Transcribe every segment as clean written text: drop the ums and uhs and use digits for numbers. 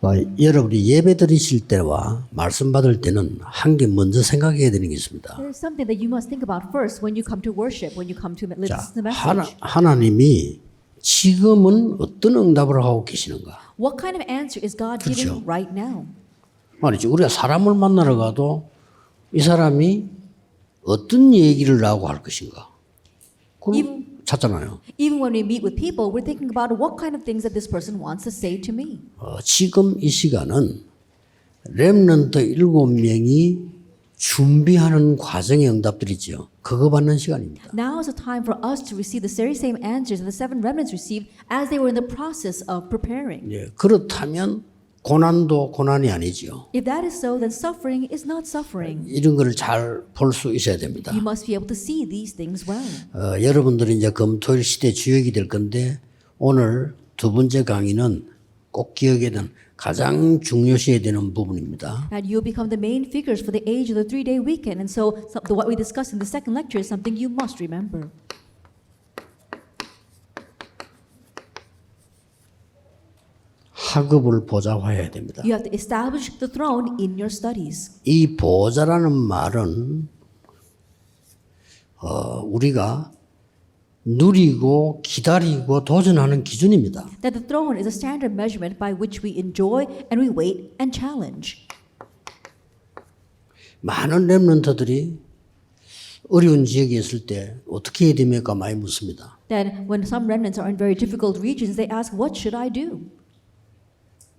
여러분이 예배 드리실 때와 말씀 받을 때는 한 개 먼저 생각해야 되는 게 있습니다. There is something that you must think about first when you come to worship, when you come to listen 자, to the message. 하나님이 지금은 어떤 응답을 하고 계시는가? What kind of answer is God giving right now? 말이죠. 우리가 사람을 만나러 가도 이 사람이 어떤 얘기를 하고 할 것인가? 그걸 찾잖아요. Even when we meet with people, we're thinking about what kind of things that this person wants to say to me. 지금 이 시간은 렘넌트 7명이 준비하는 과정의 응답들이죠. 그거 받는 시간입니다. Now is the time for us to receive the very same answers that the seven remnants received as they were in the process of preparing. 예, 그렇다면 고난도 고난이 아니지요. If that is so, then suffering is not suffering. 이런 거를 잘 볼 수 있어야 됩니다. You must be able to see these things well. 여러분들이 이제 금토일 시대 주역이 될 건데 오늘 두 번째 강의는 꼭 기억해야 되는 가장 중요시해야 되는 부분입니다. And you'll become the main figures for the age of the 3-day weekend. And so what we discussed in the second lecture is something you must remember. 학업을 보좌화해야 됩니다. You have to establish the throne in your studies. 이 보좌라는 말은 우리가 누리고 기다리고 도전하는 기준입니다. That the throne is a standard measurement by which we enjoy and we wait and challenge. 많은 렘넌트들이 어려운 지역에 있을 때 어떻게 해야 됩니까? 많이 묻습니다. Then when some remnants are in very difficult regions, they ask, what should I do?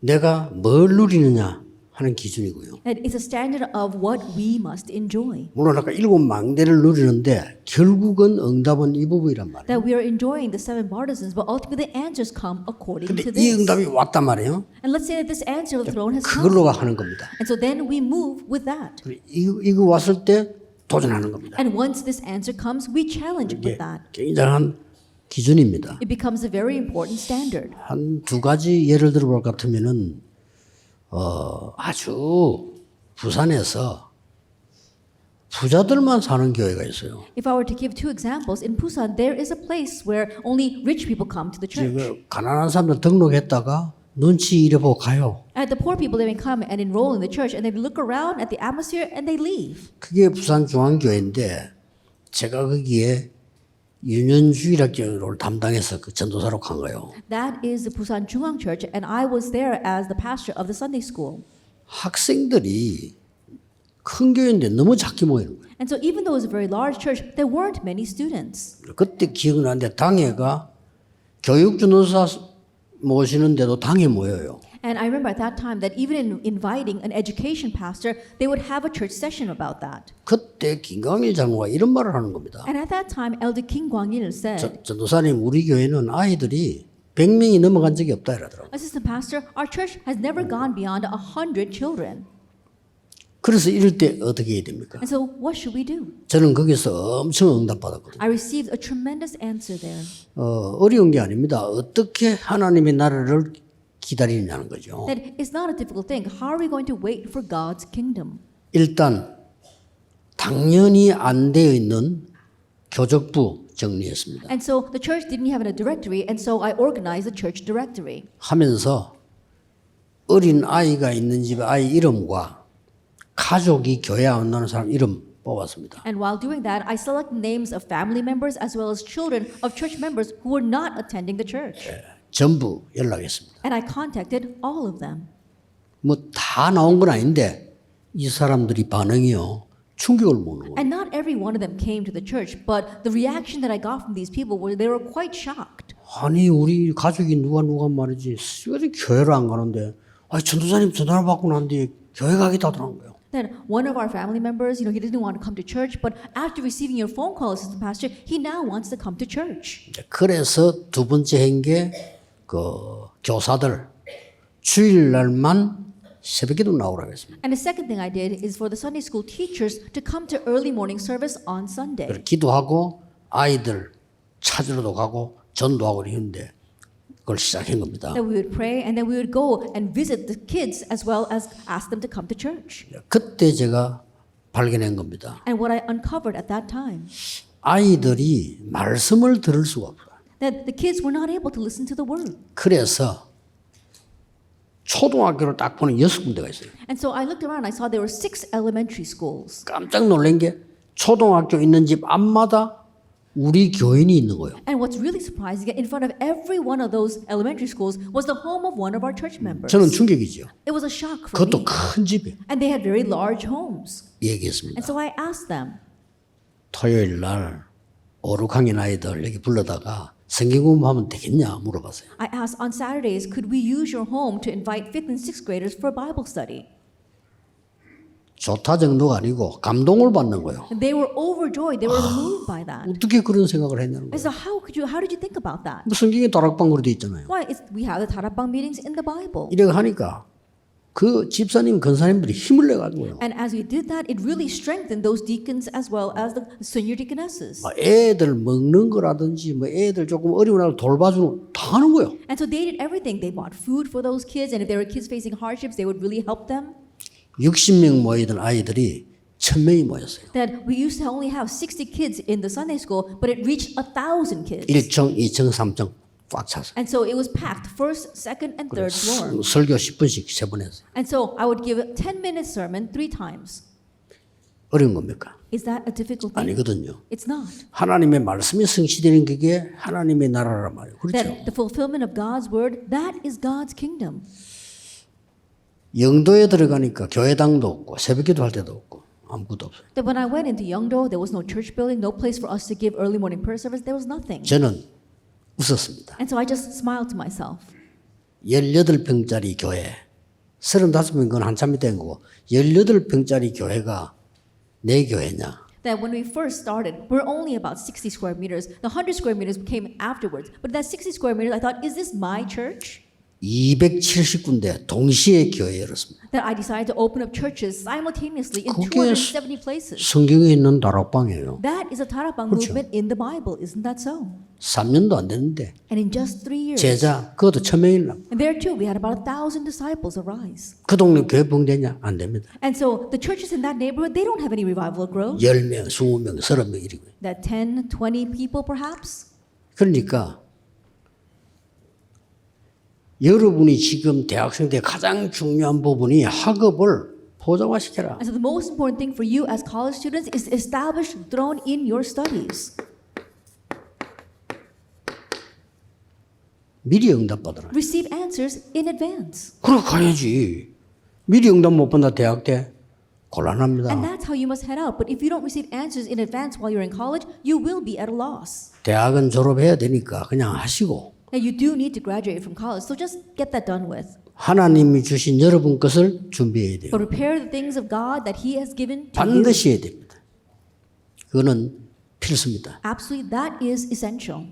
내가 뭘 누리느냐 하는 기준이고요. And it's a standard of what we must enjoy. 물론 아까 7망대를 누리는데 결국은 응답은 이 부분이란 말이에요. That we are enjoying the seven partisans, but ultimately the answers come according 근데 to 이 this. 응답이 왔단 말이에요. And let's say that this answer of the throne has 그걸로 come. 하는 겁니다. And so then we move with that. 이거 왔을 때 도전하는 겁니다. And once this answer comes, we challenge 이게 with that. 굉장한 기준입니다. It becomes a very important standard. 한 두 가지 예를 들어볼 것 같으면은 아주 부산에서 부자들만 사는 교회가 있어요. If I were to give two examples, in Busan, there is a place where only rich people come to the church. 그 가난한 사람들 등록했다가 눈치 잃어보고 가요. And the poor people, they may come and enroll in the church, and they look around at the atmosphere and they leave. 그게 부산 중앙교회인데 제가 거기에 유년주일학교를 담당해서 그 전도사로 간 거예요. That is the Busan Jungang Church, and I was there as the pastor of the Sunday school. 학생들이 큰 교회인데 너무 작게 모이는 거예요. And so even though it was a very large church, there weren't many students. 그때 기억나는데 당회가 교육전도사 모시는데도 당회 모여요. And I remember at that time that even in inviting an education pastor, they would have a church session about that. 그때 김광일 장로가 이런 말을 하는 겁니다. And at that time, Elder King Gwang-il said, 전도사님 우리 교회는 아이들이 100명이 넘어간 적이 없다 이러더라고요. Assistant pastor, our church has never gone beyond 100 children. 그래서 이럴 때 어떻게 해야 됩니까? And so what should we do? 저는 거기서 엄청 응답받았거든요. I received a tremendous answer there. 어려운 게 아닙니다. 어떻게 하나님의 나라를 기다리느냐는 거죠. That it's not a difficult thing. How are we going to wait for God's kingdom? 일단 당연히 안 되어 있는 교적부 정리했습니다. And so the church didn't have a directory, and so I organized the church directory. 하면서 어린 아이가 있는 집의 아이 이름과 가족이 교회 안 온다는 사람 이름 뽑았습니다. And while doing that, I selected names of family members as well as children of church members who were not attending the church. 전부 연락했습니다. And I contacted all of them. 뭐 다 나온 건 아닌데 이 사람들이 반응이요. 충격을 먹는 거예요. And not every one of them came to the church, but the reaction that I got from these people were they were quite shocked. 아니 우리 가족이 누가 말이지 왜 교회를 안 가는데 아니 전도사님 전화를 받고 난 뒤에 교회 가겠다 하더라는 거예요. Then one of our family members, he didn't want to come to church, but after receiving your phone call, assistant pastor, he now wants to come to church. 그래서 두 번째 한 게 그 교사들 주일날만 새벽에도 나오라고 했습니다. And the second thing I did is for the Sunday school teachers to come to early morning service on Sunday. 기도하고 아이들 찾으러도 가고 전도하고 이러는데 그걸 시작한 겁니다. That we would pray and then we would go and visit the kids as well as ask them to come to church. 그때 제가 발견한 겁니다. And what I uncovered at that time, 아이들이 말씀을 들을 수가 없어요. that the kids were not able to listen to the word. 그래서 초등학교를 딱 보니 6군데가 있어요. And so I looked around, I saw there were 6 elementary schools. 깜짝 놀란 게 초등학교 있는 집 앞마다 우리 교인이 있는 거예요. And what's really surprising, in front of every one of those elementary schools was the home of one of our church members. 저는 충격이죠. It was a shock for 그것도 me. 큰 집이에요. And they had very large homes. 얘기했습니다. And so I asked them, 토요일 날 5, 6학년 아이들 여기 불러다가 성경 공부하면 되겠냐 물어봤어요. I asked on Saturdays, could we use your home to invite 5th and 6th graders for Bible study? 좋다 정도가 아니고 감동을 받는 거예요. And they were overjoyed. They were moved by that. 어떻게 그런 생각을 했냐는 And 거예요. so how did you think about that? 뭐 성경에 다락방으로 돼 있잖아요. Why? We have the 다락방 meetings in the Bible. 이래 하니까 그 집사님, 권사님들이 힘을 내가지고요. And as we did that, it really strengthened those deacons as well as the senior deaconesses. 애들 먹는 거라든지 뭐 애들 조금 어려운 아이들 돌봐주는 다 하는 거예요. And so they did everything. They bought food for those kids, and if there were kids facing hardships, they would really help them. 60명 모이던 아이들이 1000명이 모였어요. That we used to only have 60 kids in the Sunday school, but it reached 1,000 kids. 1층, 2층, 3층 꽉 찼어요. And so it was packed, first, second, and third floor. 설교 10분씩 3번 했어요. And so I would give a 10-minute sermon 3 times. 어려운 겁니까? Is that a difficult thing? 아니거든요. It's not. 하나님의 말씀이 성취되는 그게 하나님의 나라란 말이에요. 그렇죠? That the fulfillment of God's word, that is God's kingdom. 영도에 들어가니까 교회당도 없고 새벽기도 할 때도 없고 아무것도 없어요. That when I went into Yeongdo, there was no church building, no place for us to give early morning prayer service. There was nothing. 저는 웃었습니다. And so I just smiled to myself. 18평짜리 교회, 35평 건 한참이 된 거고 18평짜리 교회가 내 교회냐? That when we first started, we're only about 60 square meters. The 100 square meters came afterwards. But that 60 square meters, I thought, is this my church? 270군데 동시에 교회 열었습니다. That I decided to open up churches simultaneously in 그게 270 places. 성경에 있는 다락방이에요. That is a 다락방 그렇죠. movement in the Bible. Isn't that so? 3년도 안 됐는데 And in just 3 years. 제자 그것도 1000명이나. And there too, we had about 1,000 disciples arise. 그 동네 교회 붕대냐? 안 됩니다. And so the churches in that neighborhood, they don't have any revival growth. 10명, 20명, 30명 이러고. That 10, 20 people perhaps. 그러니까 여러분이 지금 대학생 때 가장 중요한 부분이 학업을 포장화시켜라. And so the most important thing for you as college students is to establish throne in your studies. 미리 응답받아라. Receive answers in advance. 그래 가야지. 미리 응답 못 받나 대학 때 곤란합니다. And that's how you must head out. But if you don't receive answers in advance while you're in college, you will be at a loss. 대학은 졸업해야 되니까 그냥 하시고 Now you do need to graduate from college, so just get that done with. 하나님이 주신 여러분 것을 준비해야 돼요. But prepare the things of God that He has given to you. 반드시 해야 됩니다. 그거는 필수입니다. Absolutely, that is essential.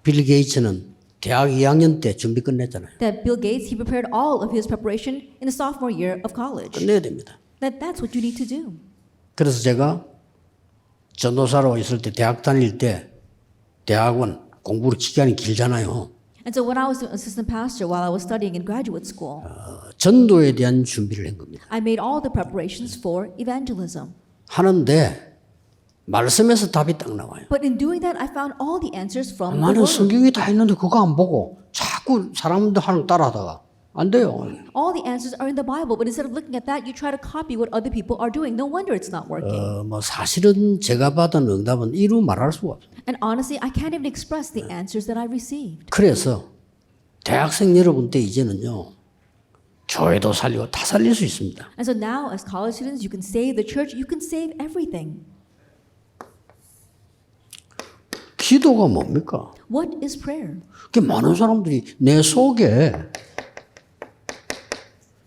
빌 게이츠는 대학 2학년 때 준비 끝냈잖아요. That Bill Gates, he prepared all of his preparation in the sophomore year of college. 끝내야 됩니다. That's what you need to do. 그래서 제가 전도사로 있을 때 대학 다닐 때 대학원 공부를 기간이 길잖아요. And so when I was an assistant pastor while I was studying in graduate school, 전도에 대한 준비를 한 겁니다. I made all the preparations for evangelism. 하는데 말씀에서 답이 딱 나와요. But in doing that, I found all the answers from the 나는 Word. 성경이 다 있는데 그거 안 보고 자꾸 사람들 하는 거 따라하다가 안 돼요. All the answers are in the Bible, but instead of looking at that, you try to copy what other people are doing. No wonder it's not working. 뭐 사실은 제가 받은 응답은 이루 말할 수가 없어요. And honestly, I can't even express the answers that I received. 그래서 대학생 여러분 때 이제는요. 교회도 살리고 다 살릴 수 있습니다. And so now, as college students, you can save the church, you can save everything. 기도가 뭡니까? What is prayer? 그 많은 사람들이 내 속에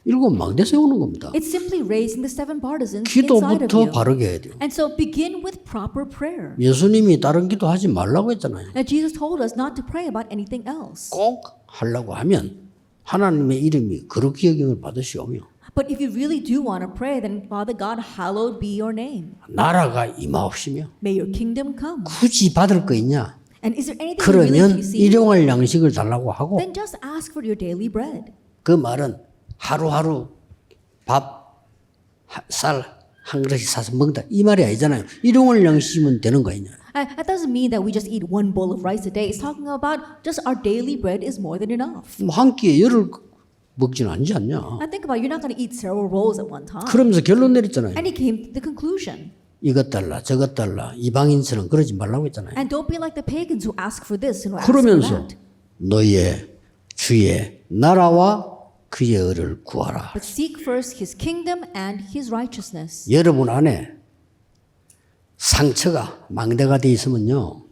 7망대 세우는 겁니다. It's simply raising the 7 partisans inside of 기도부터 you. 바르게 해야 돼요. And so begin with proper prayer. 예수님이 다른 기도 하지 말라고 했잖아요. Now Jesus told us not to pray about anything else. 꼭 하려고 하면 하나님의 이름이 거룩히 여김을 받으시오며 But if you really do want to pray, then Father God, hallowed be your name. 나라가 임하옵시며 May your kingdom come. 굳이 받을 거 있냐? And is there anything you really 그러면 receive? 일용할 양식을 달라고 하고 Then just ask for your daily bread. 그 말은 하루하루 밥, 쌀 한 그릇씩 사서 먹다 이 말이 아니잖아요. 일용할 양식이면 되는 거 아니냐. That doesn't mean that we just eat 1 bowl of rice a day. It's talking about just our daily bread is more than enough. 뭐 한 끼에 열흘 먹지는 않지 않냐. Now think about it, you're not going to eat several rolls at one time. 그러면서 결론 내렸잖아요. And he came to the conclusion. 이것 달라 저것 달라 이방인처럼 그러지 말라고 했잖아요. And don't be like the pagans who ask for this and who ask for 그러면서 that. 너의 주의 나라와 그의 의를 구하라. But seek first his kingdom and his righteousness. 여러분 안에 상처가 망대가 돼 있으면요.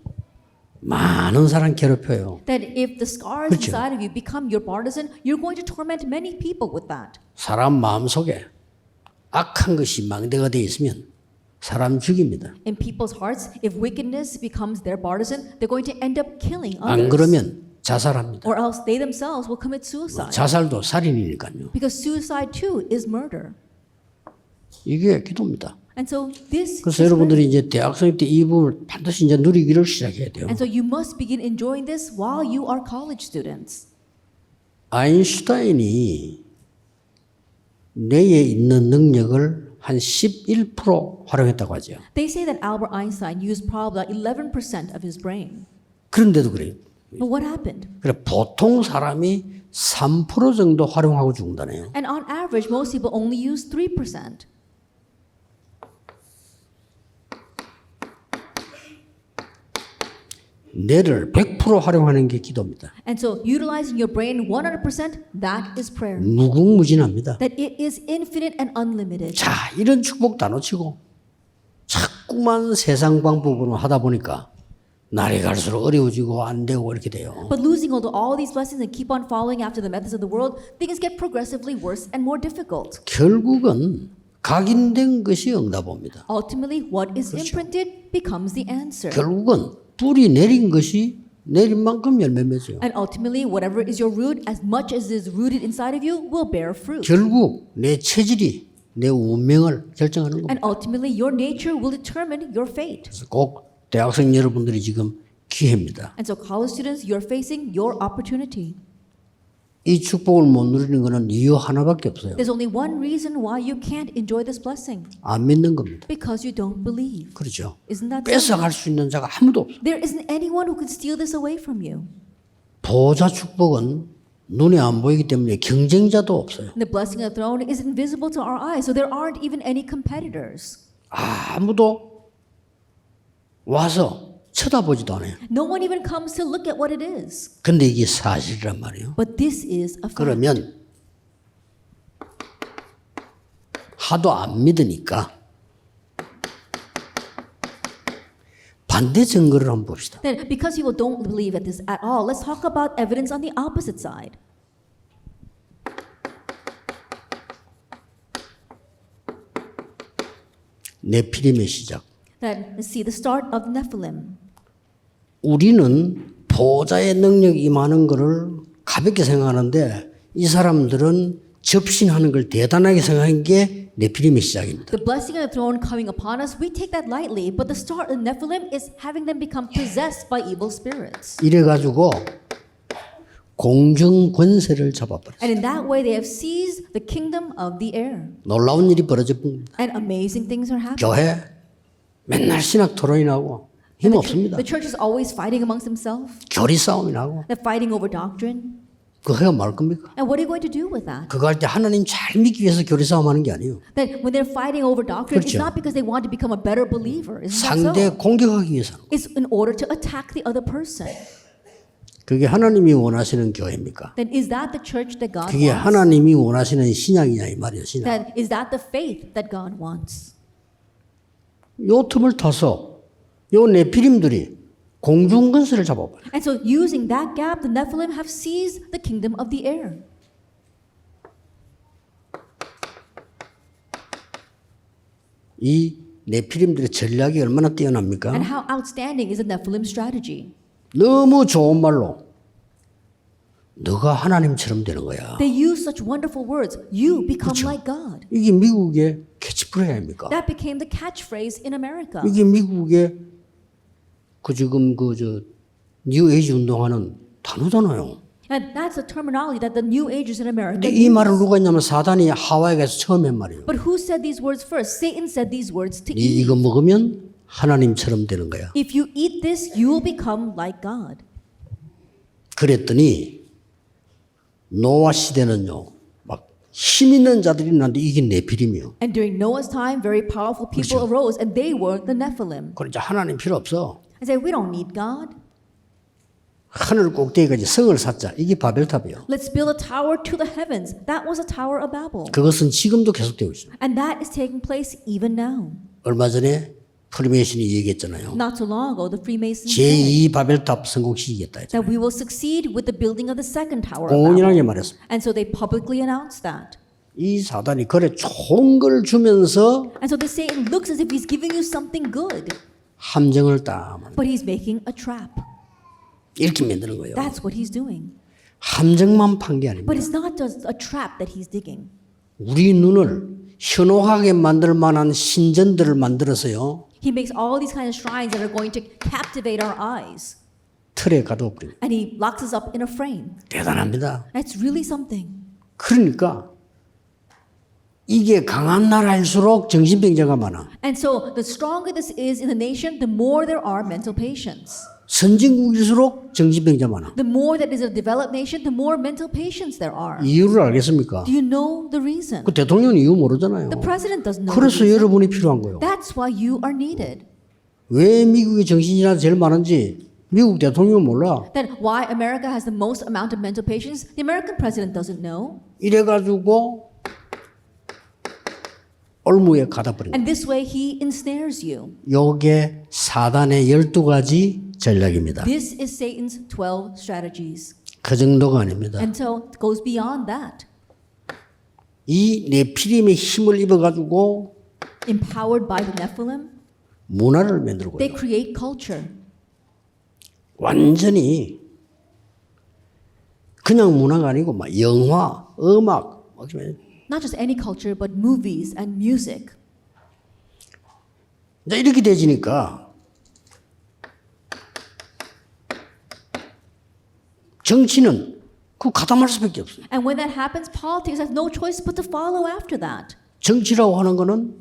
많은 사람 괴롭혀요. That if the scars 그렇죠. inside of you become your partisan, you're going to torment many people with that. 사람 마음속에 악한 것이 망대가 돼 있으면 사람 죽입니다. In people's hearts, if wickedness becomes their partisan, they're going to end up killing 안 others. 그러면 자살합니다. Or else they themselves will commit suicide. 자살도 살인이니까요. Because suicide too is murder. 이게 기도입니다. And so this 그래서 is 여러분들이 이제 대학생 때 이 부분을 반드시 이제 누리기를 시작해야 돼요. And so you must begin enjoying this while you are college students. 아인슈타인이 뇌에 있는 능력을 한 11% 활용했다고 하죠. They say that Albert Einstein used probably 11% of his brain. 그런데도 그래요. But what happened? 그래 보통 사람이 3% 정도 활용하고 죽는다네요. And on average, most people only use 3%. 뇌를 100% 활용하는 게 기도입니다. And so utilizing your brain 100%, that is prayer. 무궁무진합니다. That it is infinite and unlimited. 자, 이런 축복 다 놓치고 자꾸만 세상 방법으로 하다 보니까 날이 갈수록 어려워지고 안 되고 이렇게 돼요. But losing all these blessings and keep on following after the methods of the world, things get progressively worse and more difficult. 결국은 각인된 것이 응답입니다. Ultimately, what is imprinted becomes the answer. 결국은 뿌리 내린 것이 내린 만큼 열매 맺어요. And ultimately, whatever is your root, as much as is rooted inside of you, will bear fruit. 결국 내 체질이 내 운명을 결정하는 겁니다. And ultimately, your nature will determine your fate. 그래서 꼭 대학생 여러분들이 지금 기회입니다. And so, college students, you're facing your opportunity. 이 축복을 못 누리는 것은 이유 하나밖에 없어요. There's only one reason why you can't enjoy this blessing. 안 믿는 겁니다. Because you don't believe. 그렇죠. Isn't that so? 뺏어갈 수 있는 자가 아무도 없어요. There isn't anyone who could steal this away from you. 보호자 축복은 눈에 안 보이기 때문에 경쟁자도 없어요. And the blessing of the throne is invisible to our eyes, so there aren't even any competitors. 아무도 와서 쳐다보지도 않아요. No one even comes to look at what it is. 근데 이게 사실이란 말이에요. But this is a fact. 그러면 하도 안 믿으니까 반대 증거를 한번 봅시다. Then, because people don't believe at this at all, let's talk about evidence on the opposite side. 네피림의 시작. Then, let's see the start of Nephilim. 우리는 보호자의 능력이 임하는 것을 가볍게 생각하는데 이 사람들은 접신하는 걸 대단하게 생각한 게 네피림의 시작입니다. The blessing of the throne coming upon us, we take that lightly, but the start of Nephilim is having them become possessed by evil spirits. 이래가지고 공중 권세를 잡아버렸어요. And in that way, they have seized the kingdom of the air. 놀라운 일이 벌어집니다. And amazing things are happening. 교회 맨날 신학 토론이 나고 힘 없습니다. The church is always fighting amongst themselves. 교리 싸움이 나고 They're fighting over doctrine. 그거 해야 말 겁니까? And what are you going to do with that? 그거 할 때 하나님 잘 믿기 위해서 교리 싸움하는 게 아니에요. That when they're fighting over doctrine, it's 그렇죠. not because they want to become a better believer. Isn't that 상대 so? 공격하기 위해서 하는 거예요. It's in order to attack the other person. 그게 하나님이 원하시는 교회입니까? Then is that the church that God 그게 wants? 하나님이 원하시는 신앙이냐 이 말이에요. 신앙. Then is that the faith that God wants? 요 틈을 타서 요 네피림들이 공중 권세를 잡아버려요. And so using that gap, the Nephilim have seized the kingdom of the air. 이 네피림들의 전략이 얼마나 뛰어납니까? And how outstanding is the Nephilim strategy? 너무 좋은 말로 너가 하나님처럼 되는 거야. They use such wonderful words. You become like God. 이게 미국의 캐치프레이입니까? That became the catchphrase in America. 이게 미국의 그 지금 그저 뉴에이지 운동하는 단어잖아요. And that's the terminology that the New Agers in America 근데 이 use. 말을 누가 했냐면 사단이 하와이에 가서 처음 한 말이에요. But who said these words first? Satan said these words to 네 Eve. 이거 먹으면 하나님처럼 되는 거야. If you eat this, you will become like God. 그랬더니 노아 시대는요, 막 힘 있는 자들이 났는데 이게 네피림이요. And during Noah's time, very powerful people arose, and they were the Nephilim. 그러니까 하나님 필요 없어. I say, we don't need God. 하늘 꼭대기까지 성을 쌓자. 이게 바벨탑이요. Let's build a tower to the heavens. That was a Tower of Babel. 그것은 지금도 계속되고 있어요. And that is taking place even now. 얼마 전에 프리메이슨이 얘기했잖아요. Not too long ago, the Freemasons said 제2 바벨탑 성공시키겠다 했잖아요. that we will succeed with the building of the second Tower of 공연하게 Babel. 말했습니다. And so they publicly announced that. 이 사단이 그래 좋은 걸 주면서 And so the Satan looks as if he's giving you something good, 함정을 딱 but he's making a trap. 이렇게 만드는 거예요. That's what he's doing. 함정만 판 게 But 아닙니다. it's not just a trap that he's digging. 우리 눈을 현혹하게 만들 만한 신전들을 만들어서요. He makes all these kind of shrines that are going to captivate our eyes. 틀에 가둬버립니다. And he locks us up in a frame. 대단합니다. That's really something. 그러니까 이게 강한 나라일수록 정신병자가 많아. And so the stronger this is in the nation, the more there are mental patients. 선진국일수록 정신병자 많아. The more that is a developed nation, the more mental patients there are. 이유를 알겠습니까? Do you know the reason? 그 대통령은 이유 모르잖아요. The president doesn't know the 그래서 reason. 여러분이 필요한 거예요. That's why you are needed. 왜 미국의 정신이나 제일 많은지 미국 대통령은 몰라. That why America has the most amount of mental patients, the American president doesn't know. 이래가지고 올무에 가다 버린 거예요. And this way he ensnares you. 요게 사단의 12가지 전략입니다. This is Satan's 12 strategies. 그 정도가 아닙니다. And so it goes beyond that. 이 네피림의 힘을 입어가지고 Empowered by the Nephilim, 문화를 만들고 they 있어요. create culture. 완전히 그냥 문화가 아니고 막 영화, 음악, 막 Not just any culture, but movies and music. 이제 이렇게 되지니까 정치는 그 가담할 수밖에 없어요. And when that happens, politics has no choice but to follow after that. 정치라고 하는 거는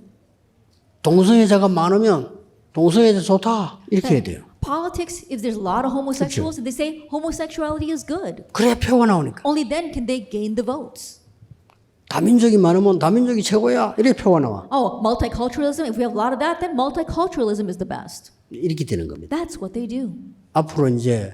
동성애자가 많으면 동성애자 좋다 이렇게 해야 돼요. Politics, if there's a lot of homosexuals, and they say homosexuality is good, 그래야 표가 나오니까. only then can they gain the votes. 다민족이 많으면 다민족이 최고야 이렇게 표가 나와. Oh, multiculturalism, if we have a lot of that, then multiculturalism is the best. 이렇게 되는 겁니다. That's what they do. 앞으로 이제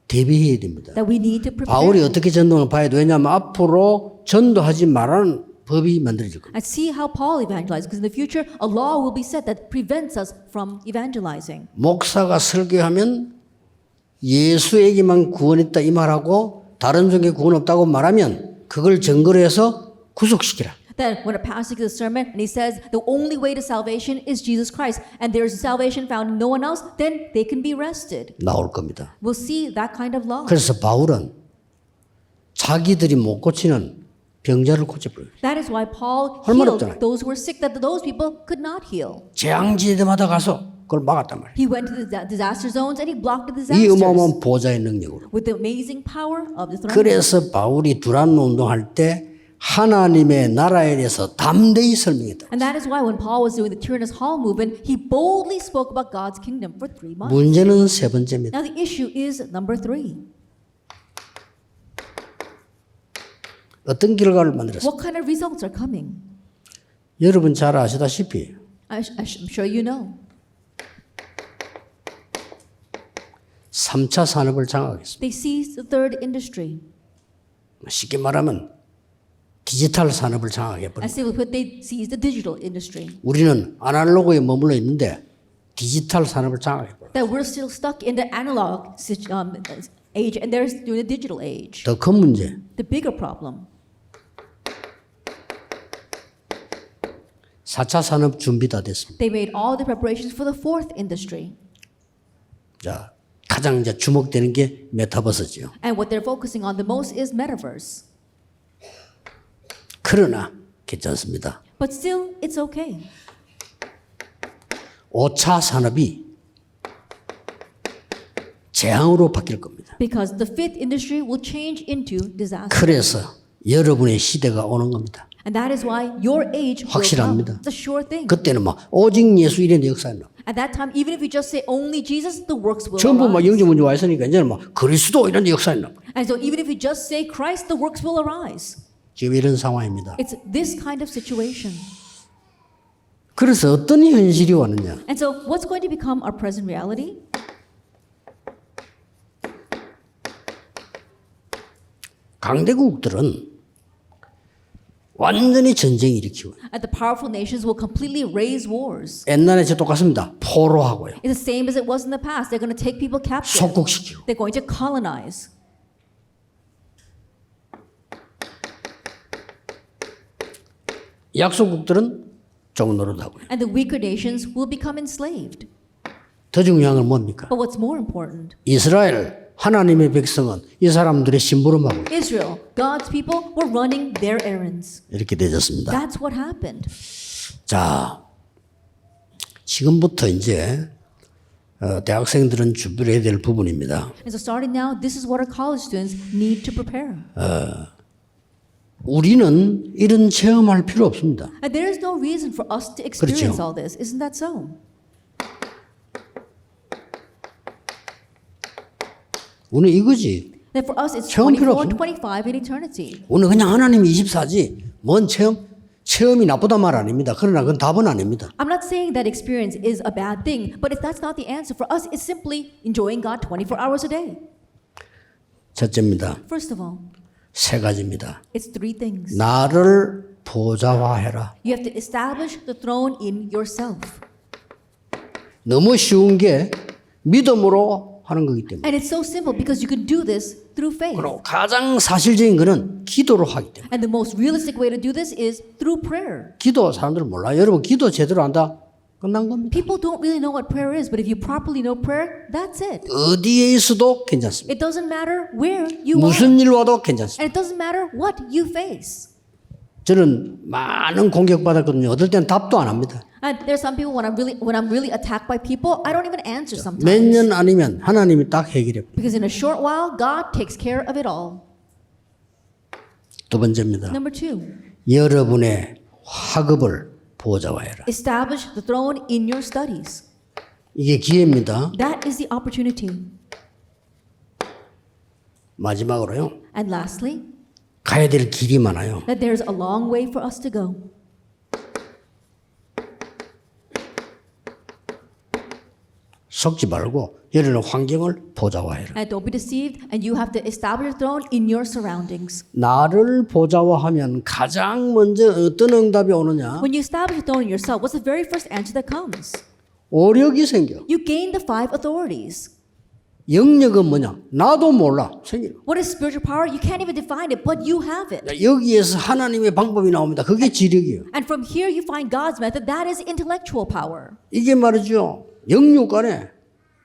대비해야 됩니다. That we need to 바울이 prepare. 어떻게 전도하는 봐야 돼. 왜냐하면 앞으로 전도하지 말라는 법이 만들어질 겁니다. And see how Paul evangelized, because in the future, a law will be set that prevents us from evangelizing. 목사가 설교하면 예수에게만 구원했다 이 말하고 다른 종에 구원 없다고 말하면 그걸 증거로 해서 구속시키라. That when a pastor gives a sermon and he says the only way to salvation is Jesus Christ and there is salvation found in no one else, then they can be arrested. 나올 겁니다. We'll see that kind of law. 그래서 바울은 자기들이 못 고치는 병자를 고쳐버려요. That is why Paul 할 말 healed 없잖아요. those who were sick that those people could not heal. 재앙지대마다 가서 그걸 막았단 말이에요. He went to the disaster zones and he blocked the 이 disasters 어마어마한 보좌의 능력으로. with the amazing power of the throne. 그래서 바울이 두란 운동할 때 하나님의 나라에 대해서 담대히 설명했다. And that is why when Paul was doing the Tyrannus Hall movement, he boldly spoke about God's kingdom for 3 months. 문제는 세 번째입니다. Now the issue is number 3. 어떤 결과를 만들었습니까? What kind of results are coming? 여러분 잘 아시다시피 I'm sure you know. 3차 산업을 장악했습니다. They seized the third industry. 쉽게 말하면 디지털 산업을 장악해버립니다. As they would put, they seized the digital industry. 우리는 아날로그에 머물러 있는데 디지털 산업을 장악해버려요. That we're still stuck in the analog age and they're doing the digital age. 더 큰 문제, The bigger problem. 4차 산업 준비 다 됐습니다. They made all the preparations for the fourth industry. 자, 가장 이제 주목되는 게 메타버스죠. And what they're focusing on the most is metaverse. 그러나 괜찮습니다. But still, it's okay. 5차 산업이 재앙으로 바뀔 겁니다. Because the fifth industry will change into disaster. 그래서 여러분의 시대가 오는 겁니다. And that is why your age will come. 확실합니다. It's a sure thing. 그때는 막 오직 예수 이런 역사는 At that time, even if you just say only Jesus, the works will 전부 막 arise. 영적 문제 와 있으니까 이제는 막 그리스도 이런 역사 있나. And so even if you just say Christ, the works will arise. 지금 이런 상황입니다. It's this kind of situation. 그래서 어떤 현실이 왔느냐? And so what's going to become our present reality? 강대국들은 완전히 전쟁 일으키고 And the powerful nations will completely raise wars. 옛날에 저 똑같습니다. 포로하고요. It's the same as it was in the past. They're going to take people captive. 속국시키고 They're going to colonize. 약소국들은 종 노릇하고요. And the weaker nations will become enslaved. 더 중요한 건 뭡니까? But what's more important? 이스라엘 하나님의 백성은 이 사람들의 심부름하고 Israel, God's people, were running their errands. 이렇게 되졌습니다. That's what happened. 자, 지금부터 이제 대학생들은 준비해야 될 부분입니다. And so starting now, this is what our college students need to prepare. 우리는 이런 체험할 필요 없습니다. And there is no reason for us to experience 그렇죠. all this. Isn't that so? 우리는 이거지. That for us, it's 체험 필요 24, 없습니다. 25 in eternity. 오늘 그냥 하나님이 24지 뭔 체험이 나쁘단 말 아닙니다. 그러나 그건 답은 아닙니다. I'm not saying that experience is a bad thing, but if that's not the answer for us, it's simply enjoying God 24 hours a day. 첫째입니다. First of all, 세 가지입니다. it's three things. 나를 보좌화해라. You have to establish the throne in yourself. 너무 쉬운 게 믿음으로 하는 거기 때문에. And it's so simple because you can do this through faith. 그리고 가장 사실적인 거는 기도로 하기 때문에. And the most realistic way to do this is through prayer. 기도 사람들은 몰라요. 여러분 기도 제대로 한다? 끝난 겁니다. People don't really know what prayer is, but if you properly know prayer, that's it. 어디에 있어도 괜찮습니다. It doesn't matter where you are. 무슨 일 와도 괜찮습니다. And it doesn't matter what you face. 저는 많은 공격받았거든요. 어떨 때는 답도 안 합니다. And there's some people when I'm really attacked by people, I don't even answer 몇 sometimes. 년 아니면 하나님이 딱 해결해. Because in a short while, God takes care of it all. 두 번째입니다. Number two, 여러분의 학업을 보좌화해라. establish the throne in your studies. 이게 기회입니다. That is the opportunity. 마지막으로요. And lastly, 가야 될 길이 많아요. that there's a long way for us to go. 속지 말고 여러분의 환경을 보좌화해라. And don't be deceived, and you have to establish a throne in your surroundings. 나를 보좌화하면 가장 먼저 어떤 응답이 오느냐? When you establish a throne in yourself, what's the very first answer that comes? 오력이 생겨. You gain the 5 authorities. 영역은 뭐냐? 나도 몰라. 생기는. What is spiritual power? You can't even define it, but you have it. 여기에서 하나님의 방법이 나옵니다. 그게 지력이에요. And from here you find God's method. That is intellectual power. 이게 말이죠. 영육간에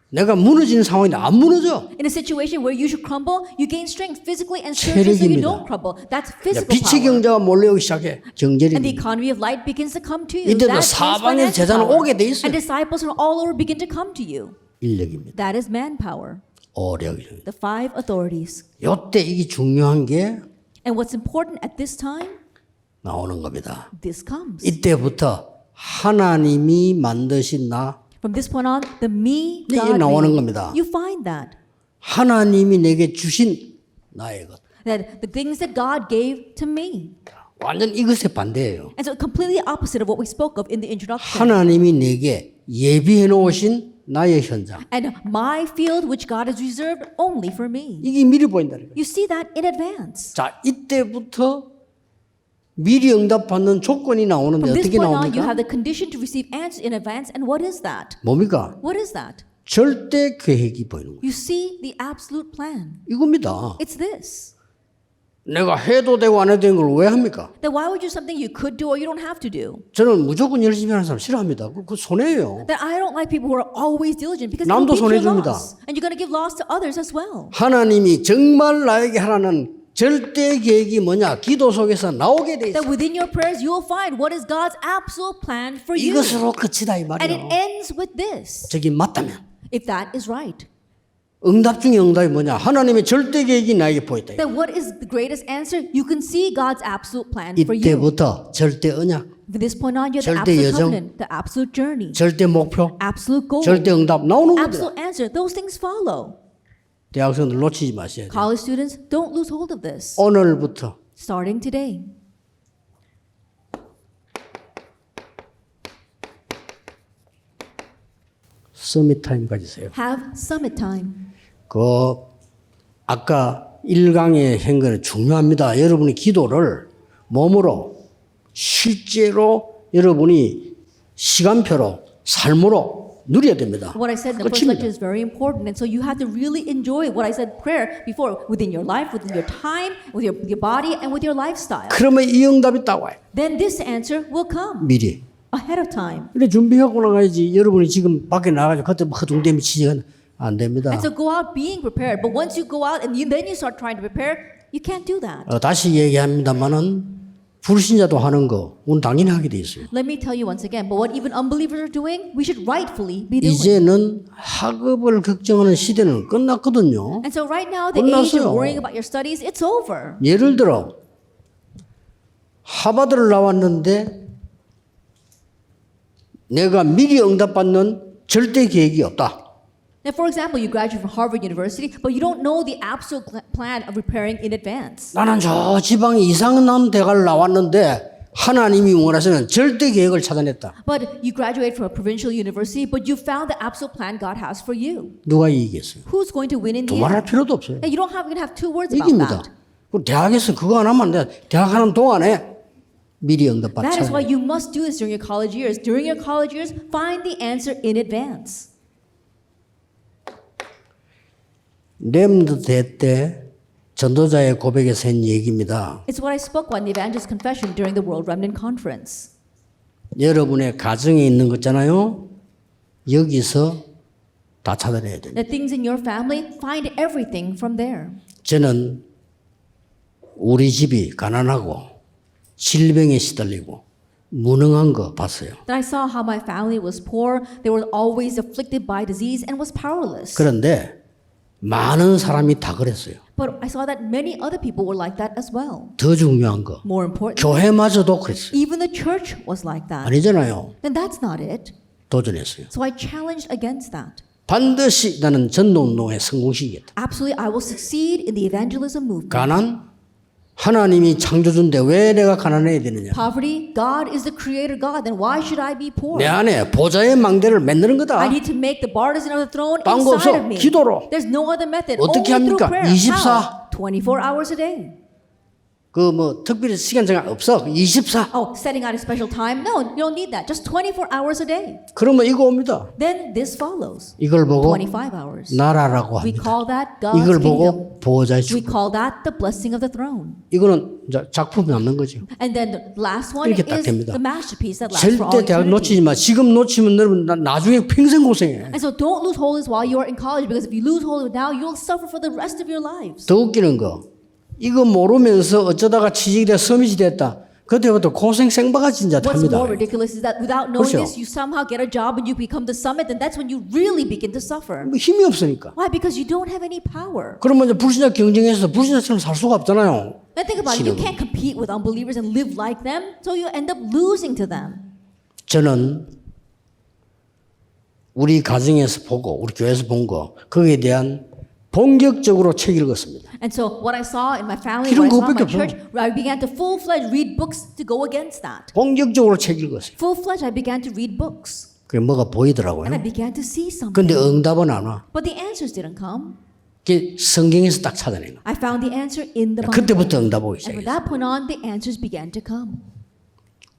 내가 무너지는 상황인데 안 무너져. In a situation where you should crumble, you gain strength physically and spiritually so you 체력입니다. don't crumble. That's physical 빛의 power. 경제가 몰려오기 시작해. And the 경제력이. economy of light begins to come to you. 이때도 That is 사방에서 financial 제자는 power. 오게 돼 있어요. And disciples from all over begin to come to you. 인력입니다. That is manpower. 오력입니다. The 5 authorities. 요때 이게 중요한 게 And what's important at this time? 나오는 겁니다. This comes. 이때부터 하나님이 만드신 나, From this point on, the me 이게 God 나오는 made, 겁니다. you find that. 하나님이 내게 주신 나의 것. That the things that God gave to me. 완전 이것의 반대예요. And so completely opposite of what we spoke of in the introduction. 하나님이 내게 예비해 놓으신 나의 현장. And my field which God has reserved only for me. 이게 미리 보인다는 거예요. You see that in advance. 자, 이때부터 미리 응답받는 조건이 나오는데 From this 어떻게 point on, you 나옵니까? have the condition to receive answers in advance. And what is that? 뭡니까? What is that? 절대 계획이 보이는 거예요. You see the absolute plan. 이겁니다. It's this. 내가 해도 되고 안 해도 되는 걸 왜 합니까? Then why would you do something you could do or you don't have to do? 저는 무조건 열심히 하는 사람 싫어합니다. 그거 손해예요. That I don't like people who are always diligent because 남도 it will be your 손해줍니다. loss. And you're going to give loss to others as well. 하나님이 정말 나에게 하라는 절대 계획이 뭐냐? 기도 속에서 나오게 돼 있어요. That within your prayers you will find what is God's absolute plan for you. 이것으로 끝이다 이 And it 말이에요. ends with this. 저기 맞다면 If that is right. 응답 중에 응답이 뭐냐? 하나님의 절대 계획이 나에게 보였다. Then what is the greatest answer? You can see God's absolute plan for you. 이때부터 절대 언약 From this point on, you have the 절대 absolute 여정, covenant, the absolute journey, 절대 목표, absolute goal, 절대 응답 나오는 겁니다. absolute answer. Those things follow. 대학생들 놓치지 마셔야 돼요. College students, don't lose hold of this. 오늘부터 Starting today. 서밋 타임 가지세요. Have summit time. 그 아까 1강에 한 거는 중요합니다. 여러분의 기도를 몸으로 실제로 여러분이 시간표로 삶으로 누려야 됩니다. What I said in the first 끝입니다. lecture is very important, and so you have to really enjoy what I said prayer before within your life, within your time, with your body, and with your lifestyle. 그러면 이 응답이 딱 와요. Then this answer will come 미리. ahead of time. 근데 준비하고 나가야지. 여러분이 지금 밖에 나가서 그때 허둥대면 치지가 안 됩니다. And so go out being prepared. But once you go out and then you start trying to prepare, you can't do that. 다시 얘기합니다만은 불신자도 하는 거, 우리는 당연히 하게 돼 있어요. Let me tell you once again, but what even unbelievers are doing, we should rightfully be doing. 이제는 학업을 걱정하는 시대는 끝났거든요. And so right now, the age of 끝났어요. worrying about your studies, it's over. 예를 들어 하버드를 나왔는데 내가 미리 응답받는 절대 계획이 없다. Now, for example, you graduate from Harvard University, but you don't know the absolute plan of preparing in advance. 나는 저 지방에 이상한 대학을 나왔는데 하나님이 원하시는 절대 계획을 찾아냈다. But you graduate from a provincial university, but you found the absolute plan God has for you. 누가 이기겠어요? Who's going to win in the end? 두말할 필요도 없어요. And you don't have, even have two words about 이깁니다. that. 그 대학에서 그거 안 하면 안 돼. 대학 하는 동안에 미리 응답받 That is why 찾아내. you must do this during your college years. During your college years, find the answer in advance. 렘드 대때 전도자의 고백에서 한 얘기입니다. It's what I spoke about in the Evangelist Confession during the World Remnant Conference. 여러분의 가정에 있는 거 있잖아요. 여기서 다 찾아내야 돼요. The things in your family, find everything from there. 저는 우리 집이 가난하고 질병에 시달리고 무능한 거 봤어요. Then I saw how my family was poor, they were always afflicted by disease and was powerless. 그런데 많은 사람이 다 그랬어요. But I saw that many other people were like that as well. 더 중요한 거 More important, 교회마저도 그랬어요. even the church was like that. 아니잖아요. Then that's not it. 도전했어요. So I challenged against that. 반드시 나는 전도운동에 성공시키겠다. Absolutely, I will succeed in the evangelism movement. 가난? 하나님이 창조주인데 왜 내가 가난해야 되느냐? Poverty, God is the creator God, then why should I be poor? 내 안에 보좌의 망대를 만드는 거다. I need to make the partisan of the throne 딴거 inside 없어. of me. 기도로. There's no other method. 어떻게 Only through 합니까? prayer. 24. How? 24 hours a day. 그 뭐 특별히 시간 정한 없어. 24. Oh, setting out a special time? No, you don't need that. Just 24 hours a day. 그러면 이거 옵니다. Then this follows. 이걸 보고 25 hours. 나라라고 We 합니다. call that God's 이걸 kingdom. 보고 보호자의 We 축복. call that the blessing of the throne. 이거는 이제 작품이 남는 거죠. And then the last one 이렇게 딱 is 됩니다. the masterpiece that lasts for all 절대 대학 eternity. 놓치지 마. 지금 놓치면 여러분 나중에 평생 고생해. And so don't lose hold of this while you are in college, because if you lose hold of it now, you'll suffer for the rest of your lives. 더 웃기는 거. 이거 모르면서 어쩌다가 취직이 돼 서밋이 됐다. 그때부터 고생 생바가 진짜 What's 탑니다. more ridiculous is that without knowing 그렇죠. this, you somehow get a job and you become the summit, then that's when you really begin to suffer. 뭐 힘이 없으니까. Why? Because you don't have any power. 그러면 이제 불신자 경쟁해서 불신자처럼 살 수가 없잖아요. And think about it, you 싫은 can't compete with unbelievers and live like them, so you end up losing to them. 저는 우리 가정에서 보고 우리 교회에서 본 거 거기에 대한 본격적으로 책 읽었습니다. And so what I saw in my family, 이런 what I saw in 그것밖에 my church, I began to full-fledged read books to go against that. 본격적으로 책 읽었어요. Full-fledged, I began to read books. 그게 뭐가 보이더라고요. And I began to see something. 근데 응답은 안 와. But the answers didn't come. 그게 성경에서 딱 찾아내는 거예요. I found the answer in the Bible. 그때부터 응답 오기 And from 시작했어요. that point on, the answers began to come.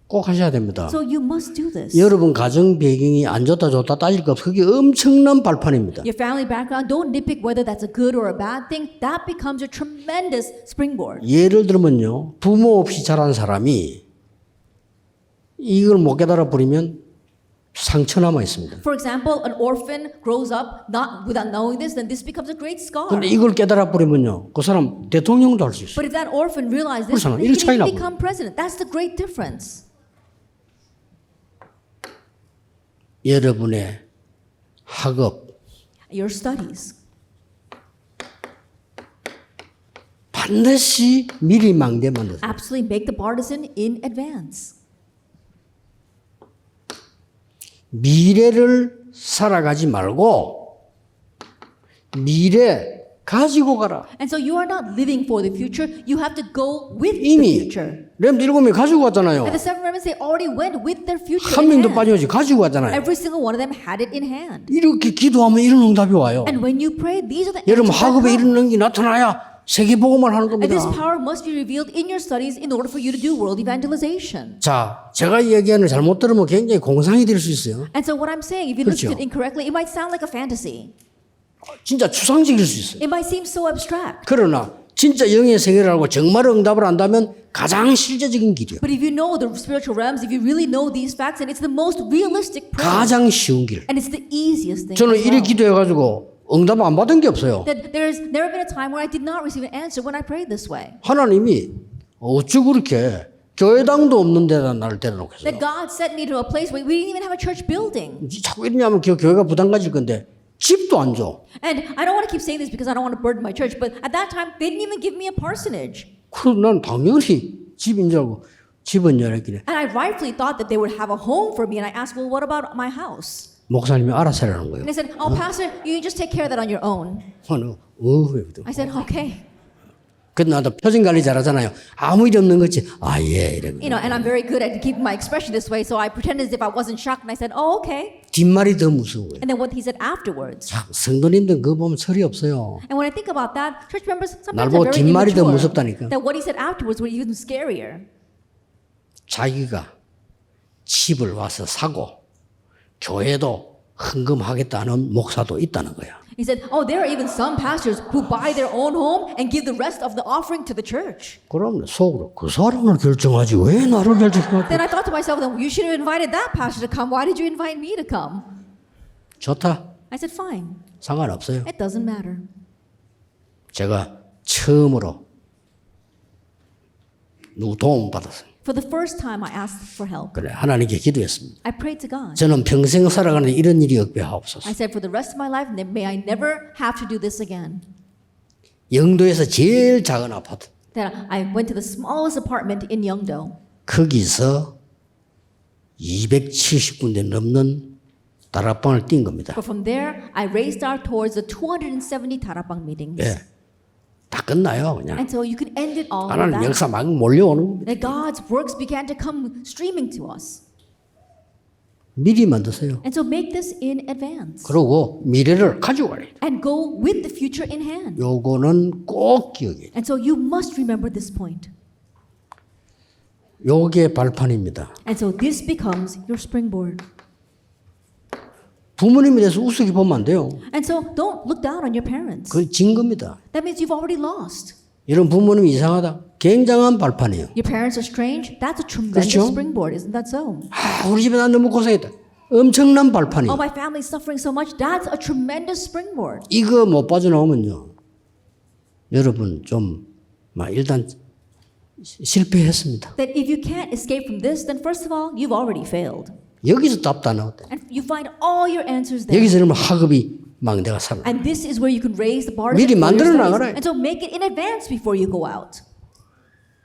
꼭 하셔야 됩니다. So you must do this. 여러분 가정 배경이 안 좋다 따질 거 없어. 그게 엄청난 발판입니다. Your family background, don't nitpick whether that's a good or a bad thing. That becomes a tremendous springboard. 예를 들면요. 부모 없이 자란 사람이 이걸 못 깨달아 버리면 상처 남아 있습니다. For example, an orphan grows up not without knowing this, then this becomes a great scar. 근데 이걸 깨달아 버리면요. 그 사람 대통령도 할 수 있어요. But if that orphan realized this, 그렇잖아. he 일 can 차이 even 나고. become president. That's the great difference. 여러분의 학업 Your studies. 반드시 미리 망대 만드세요. Absolutely make the partisan in advance. 미래를 살아가지 말고 미래 가지고 가라. And so you are not living for the future. You have to go with the 이미 future. 렘드 7명이 가지고 갔잖아요. And the seven remnants, they already went with their future 한 in 명도 hand. 빠짐없이 가지고 갔잖아요. Every single one of them had it in hand. 이렇게 기도하면 이런 응답이 와요. And when you pray, these are the 여러분 answers that 학업에 come. 이런 능력이 나타나야 세계복음을 하는 And this 겁니다. power must be revealed in your studies in order for you to do world evangelization. 자, 제가 얘기하는 잘못 들으면 굉장히 공상이 될 수 있어요. And so what I'm saying, if you listen 그렇죠. to it incorrectly, it might sound like a fantasy. 진짜 추상적일 수 있어요. It might seem so abstract. 그러나 진짜 영의 세계를 알고 정말 응답을 안다면 가장 실제적인 길이요. But if you know the spiritual realms, if you really know these facts, and it's the most realistic prayer, 가장 쉬운 길. and it's the easiest thing. 저는 as 이래 well. 기도해가지고 응답 안 받은 게 없어요. That there's never been a time where I did not receive an answer when I prayed this way. 하나님이 어찌 그렇게 교회당도 없는 데다 나를 데려놓고 있어요. That God sent me to a place where we didn't even have a church building. 자꾸 이러냐면 교회가 부담 가질 건데 집도 안 줘. And I don't want to keep saying this because I don't want to burden my church, but at that time, they didn't even give me a parsonage. 그럼 난 당연히 집인 줄 알고 집은 열었길래 And I rightfully thought that they would have a home for me. And I asked, well, what about my house? 목사님이 알아서 하라는 거예요. And they said, oh, Pastor, you just take care of that on your own. 왜? I said, okay. 근데 나도 표정 관리 잘하잖아요. 아무 일 없는 거지. 아 예 이러고. You know, and I'm very good at keeping my expression this way. So I pretended as if I wasn't shocked. And I said, oh, okay. 뒷말이 더 무서워요. And then what he said afterwards. 참 성도님들 그거 보면 철이 없어요. And when I think about that, church members 날 sometimes 보고 are very 뒷말이 더 immature. 무섭다니까. That what he said afterwards was even scarier. 자기가 집을 와서 사고 교회도 헌금하겠다는 목사도 있다는 거야. He said, oh, there are even some pastors who buy their own home and give the rest of the offering to the church. 그럼 속으로 그 사람을 결정하지 왜 나를 결정하지? Then I thought to myself, then you should have invited that pastor to come. Why did you invite me to come? 좋다. I said, fine. 상관없어요. It doesn't matter. 제가 처음으로 누구 도움 받았어요. For the first time, I asked for help. 그래 하나님께 기도했습니다. I prayed to God. 저는 평생 살아가는데 이런 일이 없게하옵소서. I said, for the rest of my life, may I never have to do this again. 영도에서 제일 작은 아파트. That I went to the smallest apartment in Yeongdo. 거기서 270군데 넘는 다락방을 뛴 겁니다. But from there, I raced out towards the 270 Tarapang meetings. 예, 다 끝나요 그냥. And so you could end it all with 하나님 that. 역사 막 몰려오는 겁니다. That God's works began to come streaming to us. 미리 만드세요. And so make this in advance. 그리고 미래를 가지고 가야 돼요. And go with the future in hand. 요거는 꼭 기억해요. And so you must remember this point. 요게 발판입니다. And so this becomes your springboard. 부모님에 대해서 우습게 보면 안 돼요. And so don't look down on your parents. 그건 진 겁니다. That means you've already lost. 이런 부모님이 이상하다. 굉장한 발판이에요. Your parents are strange. That's a tremendous 그렇죠? springboard, isn't that so? 우리 집에 난 너무 고생했다. 엄청난 발판이에요. Oh, my family's suffering so much. That's a tremendous springboard. 이거 못 빠져나오면요. 여러분 일단 실패했습니다. That if you can't escape from this, then first of all, you've already failed. 여기서 답도 안 나왔다. And you find all your answers there. 여기서 그러면 학업이 막 내가 살아. And this is where you can raise the bar 미리 만들어 나가라. and so make it in advance before you go out.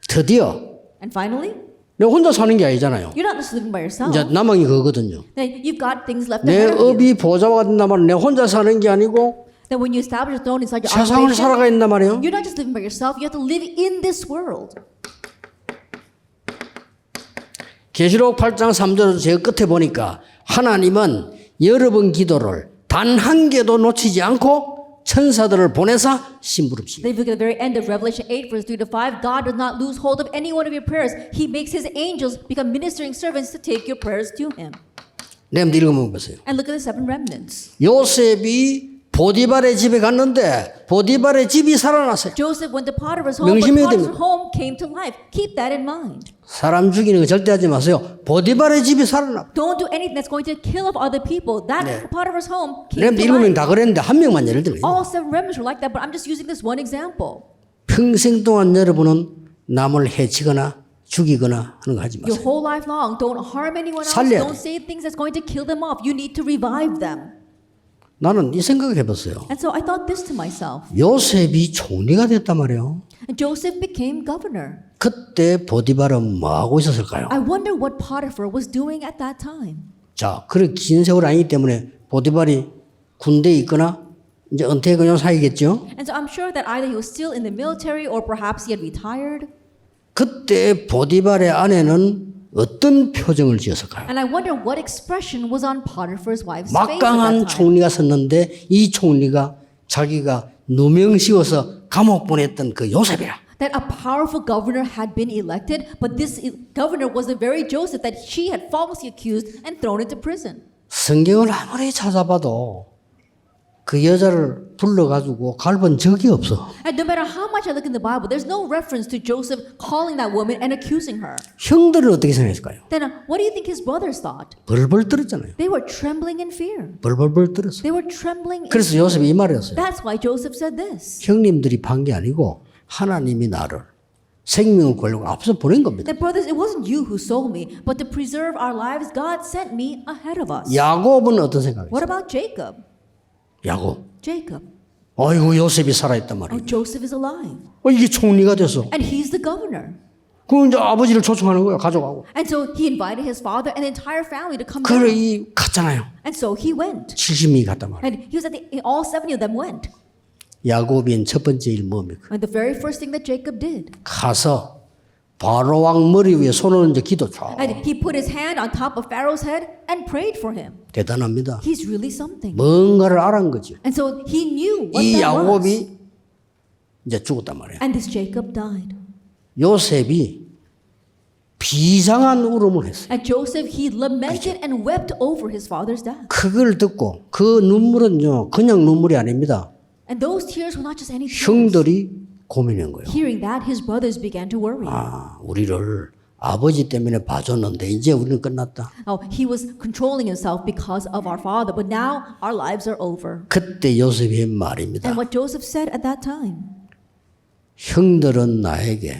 드디어 And finally, 내가 혼자 사는 게 아니잖아요. you're not just living by yourself. 이제 남은 게 그거거든요. Then you've got things left 내 ahead of you. 업이 보좌가 된단 말은 내가 혼자 사는 게 아니고 Then when you establish a throne inside your 세상을 organization, 살아가 있단 말이에요. you're not just living by yourself. You have to live in this world. 계시록 8장 3절에서 제가 끝에 보니까 하나님은 여러분 기도를 단 한 개도 놓치지 않고 천사들을 보내사 심부름시켜요. Then if you look at the very end of Revelation 8, verse 3 to 5, God does not lose hold of any one of your prayers. He makes his angels become ministering servants to take your prayers to him. 내가 읽어보면 보세요. And look at the seven remnants. 요셉이 보디발의 집에 갔는데 보디발의 집이 살아났어요. Joseph went to Potiphar's home, but 명심해야 Potiphar's 됩니다. home came to life. Keep that in mind. 사람 죽이는 거 절대 하지 마세요. 보디발의 집이 살아나. Don't do anything that's going to kill off other people. That 네. Potiphar's home came 렘드 to 7명 life. 다 그랬는데 한 명만 예를 들어요. All seven remnants were like that, but I'm just using this one example. 평생 동안 여러분은 남을 해치거나 죽이거나 하는 거 하지 Your 마세요. whole life long, don't harm anyone else. 살려야 Don't say things that's going to kill them off. You need to revive them. 나는 이 생각을 해봤어요. And so I thought this to myself. 요셉이 총리가 됐단 말이에요. And Joseph became governor. 그때 보디발은 뭐 하고 있었을까요? I wonder what Potiphar was doing at that time. 자, 그렇게 긴 세월 아니기 때문에 보디발이 군대에 있거나 이제 은퇴근용 사이겠죠. And so I'm sure that either he was still in the military or perhaps he had retired. 그때 보디발의 아내는 어떤 표정을 지었을까요? And I wonder what expression was on Potiphar's wife's face at 막강한 that time. 총리가 섰는데 이 총리가 자기가 누명 씌워서 감옥 보냈던 그 요셉이라. That a powerful governor had been elected, but this governor was the very Joseph that she had falsely accused and thrown into prison. 성경을 아무리 찾아봐도 그 여자를 불러가지고 갈본 적이 없어. And no matter how much I look in the Bible, there's no reference to Joseph calling that woman and accusing her. 형들은 어떻게 생각했을까요? Then what do you think his brothers thought? 벌벌 떨었잖아요. They were trembling in fear. 벌벌 떨었어. They were trembling in 그래서 요셉이 이 말을 했어요. That's why Joseph said this. 형님들이 판 게 아니고 하나님이 나를 생명을 걸려고 앞서 보낸 겁니다. That brothers, it wasn't you who sold me, but to preserve our lives, God sent me ahead of us. 야곱은 어떤 생각이었어요? What about Jacob? 야곱. Jacob. 아이고 요셉이 살아있단 Oh, 말이에요. Joseph is alive. 이게 총리가 됐어. And he's the governor. 그럼 이제 아버지를 초청하는 거야 가져가고. And so he invited his father and the entire family to come 그래 down. 이 갔잖아요. And so he went. 70명이 갔단 말이에요. And he was at all 70 of them went. 야곱인 첫 번째 일 뭡니까? And the very first thing that Jacob did. 가서 바로 왕 머리 위에 손을 얹어 기도 쳐. And he put his hand on top of Pharaoh's head and prayed for him. 대단합니다. He's really something. 뭔가를 알은 거죠. And so he knew what 이 that was. 야곱이 이제 죽었단 말이에요. And this Jacob died. 요셉이 비장한 울음을 했어요. And Joseph, he lamented and wept over his father's death. 그걸 듣고 그 눈물은요 그냥 눈물이 아닙니다. And those tears were not just any tears. 형들이 고민한 거예요. Hearing that, his brothers began to worry. 아, 우리를 아버지 때문에 봐줬는데 이제 우리는 끝났다. Oh, he was controlling himself because of our father, but now our lives are over. 그때 요셉이 한 말입니다. And what Joseph said at that time, 형들은 나에게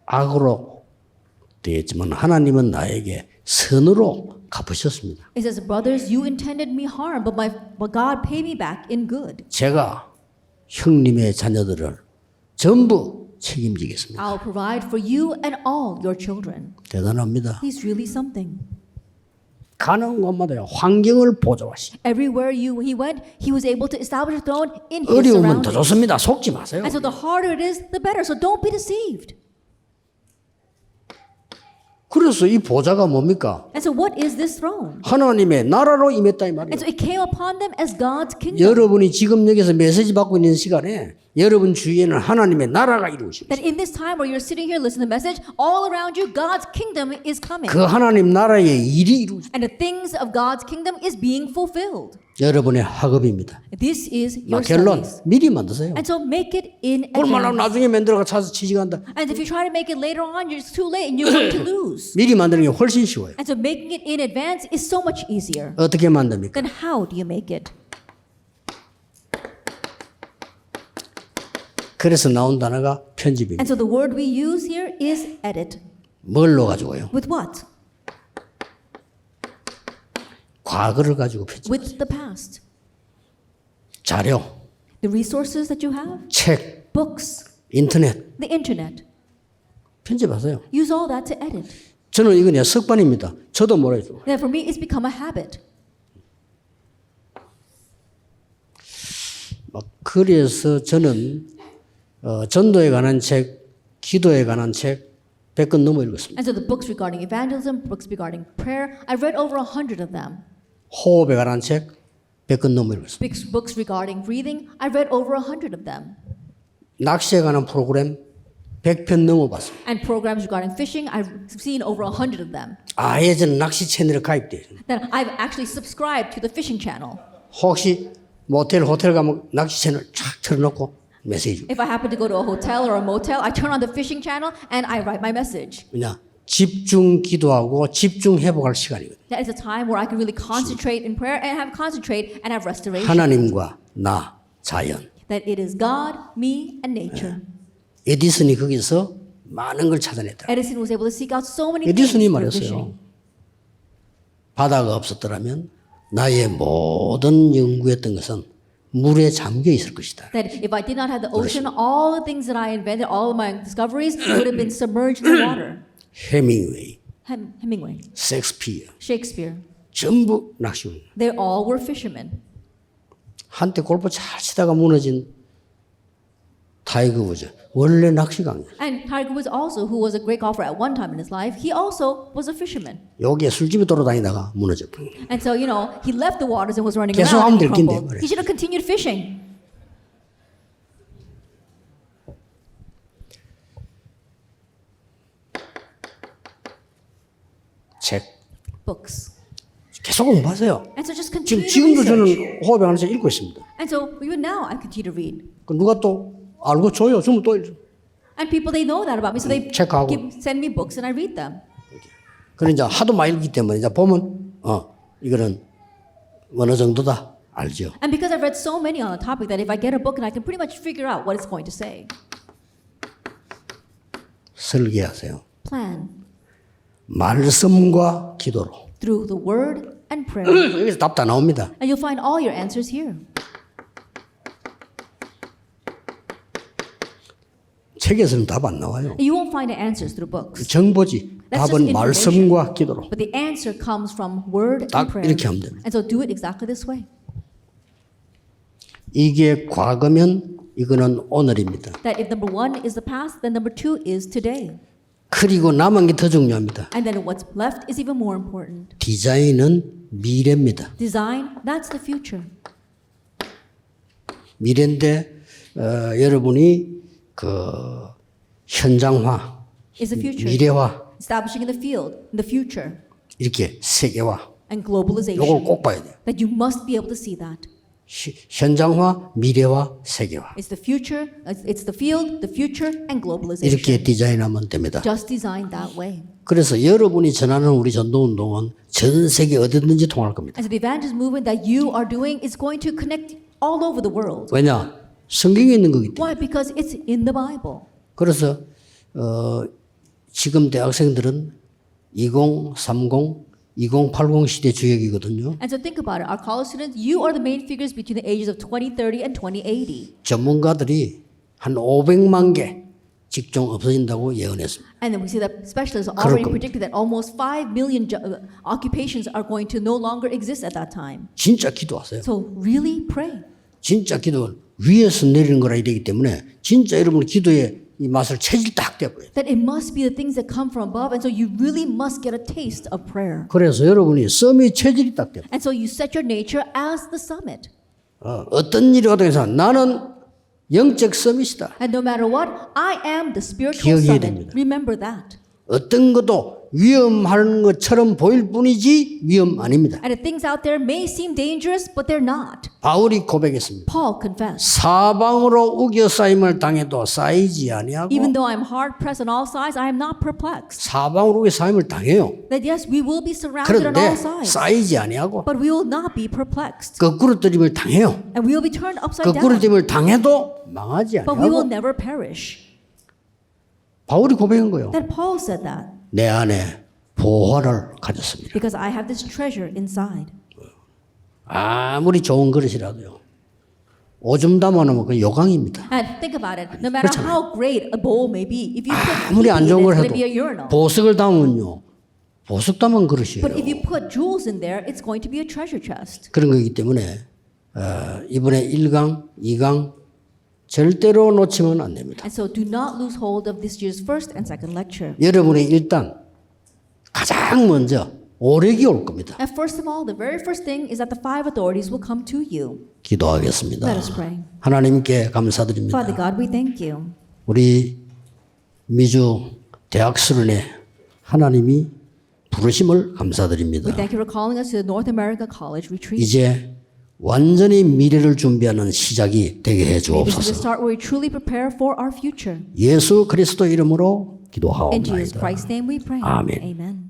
악으로 되었지만 하나님은 나에게 선으로 갚으셨습니다. it says, brothers, you intended me harm, but God paid me back in good. 제가 형님의 자녀들을 전부 책임지겠습니다. I'll provide for you and all your children. 대단합니다. He's really something. 가는 곳마다 환경을 보조하시. Everywhere he went, he was able to establish a throne in his 어려우면 더 surroundings. 좋습니다. 속지 마세요. And so the harder it is, the better. So don't be deceived. 그래서 이 보좌가 뭡니까? And so what is this throne? 하나님의 나라로 임했다 이 말이에요. And so it came upon them as God's kingdom. 여러분이 지금 여기서 메시지 받고 있는 시간에 여러분 주위에는 하나님의 나라가 이루어집니다. That in this time where you're sitting here listening to the message, all around you, God's kingdom is coming. 그 하나님 나라의 일이 이루어집니다. And the things of God's kingdom is being fulfilled. 여러분의 학업입니다. This is your 결론 studies. 미리 만드세요. And so make it in 얼마나 advance. 나중에 만들어가 차서 취직한다. And if you try to make it later on, it's too late and you're going to lose. 미리 만드는 게 훨씬 쉬워요. And so making it in advance is so much easier. 어떻게 만듭니까? Then how do you make it? 그래서 나온 단어가 편집입니다. And so the word we use here is edit. 뭘로 가지고요? With what? 과거를 가지고 편집. With the past. 자료, The resources that you have, 책, books, 인터넷 the internet. 편집하세요. Use all that to edit. 저는 이건 습관입니다. 저도 몰라요. Then for me, it's become a habit. 그래서 저는 전도에 관한 책, 기도에 관한 책 100권 넘어 읽었습니다. And so the books regarding evangelism, books regarding prayer, I've read over 100 of them. 호흡에 관한 책 100권 넘어 읽었습니다. Books regarding breathing, I've read over 100 of them. 낚시에 관한 프로그램 100편 넘어 봤습니다. And programs regarding fishing, I've seen over 100 of them. 아예 저는 낚시 채널에 가입돼요. Then I've actually subscribed to the fishing channel. 혹시 모텔, 호텔 가면 낚시 채널 쫙 틀어놓고 메시지. If I happen to go to a hotel or a motel, I turn on the fishing channel and I write my message. 그냥 집중 기도하고 집중 회복할 시간이거든요. That is a time where I can really concentrate in prayer and have restoration. 하나님과 나, 자연. That it is God, me, and nature. 에디슨이 거기서 많은 걸 찾아냈다. Edison was able to seek out so many things 에디슨이 for 말했어요. fishing. 바다가 없었더라면 나의 모든 연구했던 것은 물에 잠겨 있을 것이다. That if I did not have the ocean, all the things that I invented, all of my discoveries would have been submerged in the water. 해밍웨이, Hemingway, 셰익스피어, Shakespeare, 전부 낚시꾼. They all were fishermen. 한때 골프 잘 치다가 무너진 타이거 우즈. 원래 낚시광이에요. And Tiger Woods also, who was a great golfer at one time in his life, he also was a fisherman. 여기에 술집에 돌아다니다가 무너져 버린 거예요. And so, he left the waters and was running 계속 around 하면 and he 될 텐데, crumbled. 말이야. He should have continued fishing. 책 Books. 계속 공부하세요. And so just continue to 지금도 research. 저는 호흡에 하나씩 읽고 있습니다. And so even now I continue to read. 그 누가 또 알고 줘요. 주면 또 읽죠. And people, they know that about me, so they 체크하고. send me books and I read them. 그래 이제 하도 많이 읽기 때문에 이제 보면 이거는 어느 정도다 알죠. And because I've read so many on the topic that if I get a book and I can pretty much figure out what it's going to say. 설계하세요. Plan 말씀과 기도로. through the word and prayer. 여기서 답 다 나옵니다. And you'll find all your answers here. 책에서는 답 안 나와요. You won't find the answers through books. 정보지. That's 답은 just 말씀과 기도로. But the answer comes from word 딱 and prayer. 이렇게 하면 됩니다. And so do it exactly this way. 이게 과거면 이거는 오늘입니다. That if number one is the past, then number two is today. 그리고 남은 게 더 중요합니다. And then what's left is even more important. 디자인은 미래입니다. Design, that's the future. 미래인데 여러분이 그 현장화, Is the future. 미래화 Establishing in the field, in the future, 이렇게 세계화 and 요걸 globalization. 꼭 봐야 돼요. That you must be able to see that. 현장화, 미래화, 세계화 It's the future, it's the field, the future, and globalization. 이렇게 디자인하면 됩니다. Just design that way. 그래서 여러분이 전하는 우리 전도운동은 전 세계 어디든지 통할 겁니다. And so the evangelist movement that you are doing is going to connect all over the world. 왜냐? 성경에 있는 거기 때문에. Why? Because it's in the Bible. 그래서 지금 대학생들은 2030, 2080 시대 주역이거든요. And so think about it. Our college students, you are the main figures between the ages of 2030 and 2080. 전문가들이 한 500만 개 직종 없어진다고 예언했습니다. And then we see that specialists 그럴 already 겁니다. predicted that almost 5 million occupations are going to no longer exist at that time. 진짜 기도하세요. So really pray. 진짜 기도는 위에서 내리는 거라 이러기 때문에 진짜 여러분 기도의 이 맛을 체질 딱 돼버려요. That it must be the things that come from above. And so you really must get a taste of prayer. 그래서 여러분이 썸의 체질이 딱 돼요. And so you set your nature as the summit. 어떤 일이 와도 괜찮아. 나는 영적 서밋이다. And no matter what, I am the spiritual 기억해야 summit. 됩니다. Remember that. 어떤 것도 위험한 것처럼 보일 뿐이지 위험 아닙니다. And the things out there may seem dangerous, but they're not. 바울이 고백했습니다. Paul confessed. 사방으로 우겨싸임을 당해도 쌓이지 아니하고 Even though I'm hard pressed on all sides, I am not perplexed. 사방으로 우겨싸임을 당해요. That yes, we will be surrounded on 그런데 all sides, 쌓이지 아니하고 but we will not be perplexed. 거꾸로 떨림을 당해요. And we will be turned upside 거꾸로 down, 떨림을 당해도 망하지 but we will 아니하고 never perish. 바울이 고백한 거예요. Then Paul said that 내 안에 보화를 가졌습니다. because I have this treasure inside. 아무리 좋은 그릇이라도요. 오줌 담아놓으면 그 요강입니다. And think about it. No matter how great a bowl may be, if you put 아무리 안 pee in 좋은 it, 걸 it's going 해도 to be a urinal. 보석을 담으면요. 보석 담은 그릇이에요. But if you put jewels in there, it's going to be a treasure chest. 그런 거기 때문에 이번에 1강, 2강 절대로 놓치면 안 됩니다. And so do not lose hold of this year's first and second lecture. 여러분이 일단 가장 먼저 오력이 올 겁니다. And first of all, the very first thing is that the 5 authorities will come to you. 기도하겠습니다. Let us pray. 하나님께 감사드립니다. Father God, we thank you. 우리 미주 대학 수련회 하나님이 부르심을 감사드립니다. We thank you for calling us to the North America College Retreat. 이제 완전히 미래를 준비하는 시작이 되게 해 May this be the 주옵소서. start where we truly prepare for our future. 예수 그리스도 이름으로 In Jesus 기도하옵나이다. Christ's name we pray. 아멘. Amen.